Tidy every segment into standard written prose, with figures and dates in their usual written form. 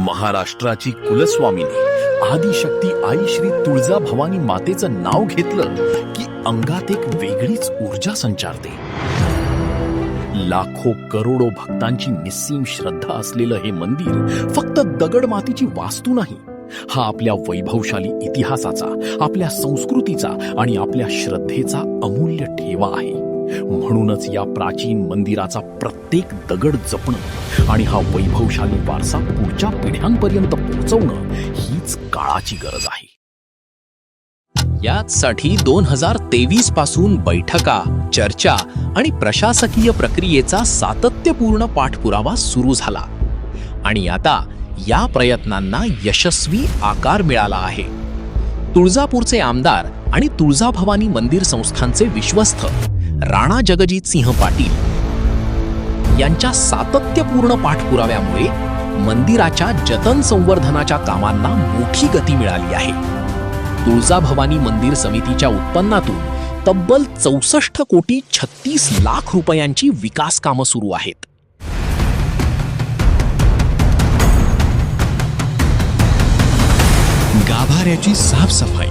महाराष्ट्राची कुलस्वामिनी आदिशक्ती आई श्री तुळजा भवानी मातेचं नाव घेतलं की अंगात एक वेगळीच ऊर्जा संचारते. लाखो करोडो भक्तांची निस्सीम श्रद्धा असलेलं हे मंदिर फक्त दगड मातीची वास्तू नाही, हा आपल्या वैभवशाली इतिहासाचा, आपल्या संस्कृतीचा आणि आपल्या श्रद्धेचा अमूल्य ठेवा आहे. म्हणूनच या प्राचीन मंदिराचा प्रत्येक दगड जपणं आणि हा वैभवशाली वारसा पुढच्या पिढ्यांपर्यंत पोहोचवणं हीच काळाची गरज आहे. याचसाठी 2023 पासून बैठका, चर्चा आणि प्रशासकीय प्रक्रियेचा सातत्यपूर्ण पाठपुरावा सुरू झाला आणि आता या प्रयत्नांना यशस्वी आकार मिळाला आहे. तुळजापूरचे आमदार आणि तुळजाभवानी मंदिर संस्थानचे विश्वस्त राणा जगजित सिंह पाटील यांच्या सातत्यपूर्ण पाठपुराव्यामुळे मंदिराच्या जतन संवर्धनाच्या कामांना मोठी गती मिळाली आहे. तुळजाभवानी मंदिर समितीच्या उत्पन्नातून तब्बल 64 कोटी 36 लाख रुपयांची विकास कामं सुरू आहेत. गाभाऱ्याची साफसफाई,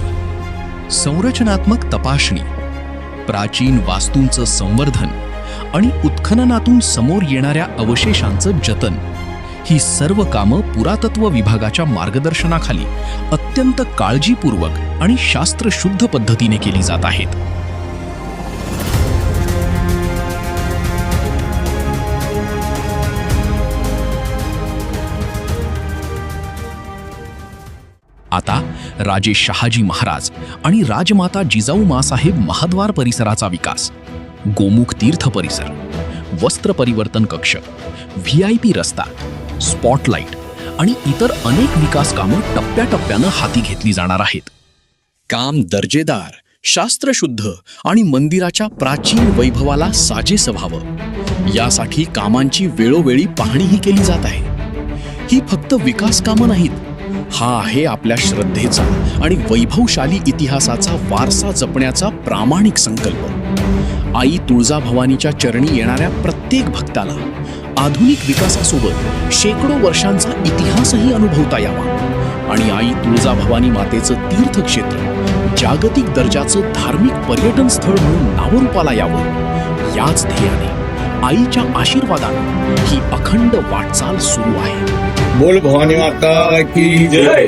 संरचनात्मक तपासणी, प्राचीन वास्तूंचं संवर्धन आणि उत्खननातून समोर येणाऱ्या अवशेषांचं जतन ही सर्व कामं पुरातत्व विभागाच्या मार्गदर्शनाखाली अत्यंत काळजीपूर्वक आणि शास्त्रशुद्ध पद्धतीने केली जात आहेत. आता राजे शहाजी महाराज आणि राजमाता जिजाऊ मासाहेब महाद्वार परिसराचा विकास, गोमुख तीर्थ परिसर, वस्त्र परिवर्तन कक्ष, VIP रस्ता, स्पॉटलाईट आणि इतर अनेक विकास कामं टप्प्याटप्प्यानं हाती घेतली जाणार आहेत. काम दर्जेदार, शास्त्रशुद्ध आणि मंदिराच्या प्राचीन वैभवाला साजेसं व्हावं यासाठी कामांची वेळोवेळी पाहणीही केली जात आहे. ही फक्त विकास कामं नाहीत, हा आहे आपल्या श्रद्धेचा आणि वैभवशाली इतिहासाचा वारसा जपण्याचा प्रामाणिक संकल्प. आई तुळजाभवानीच्या चरणी येणाऱ्या प्रत्येक भक्ताला आधुनिक विकासासोबत शेकडो वर्षांचा इतिहासही अनुभवता यावा आणि आई तुळजाभवानी मातेचं तीर्थक्षेत्र जागतिक दर्जाचं धार्मिक पर्यटन स्थळ म्हणून नावरूपाला यावं, याच ध्येयाने आईच्या आशीर्वादाने ही अखंड वाटचाल सुरू आहे. बोल भवानी माता की जय.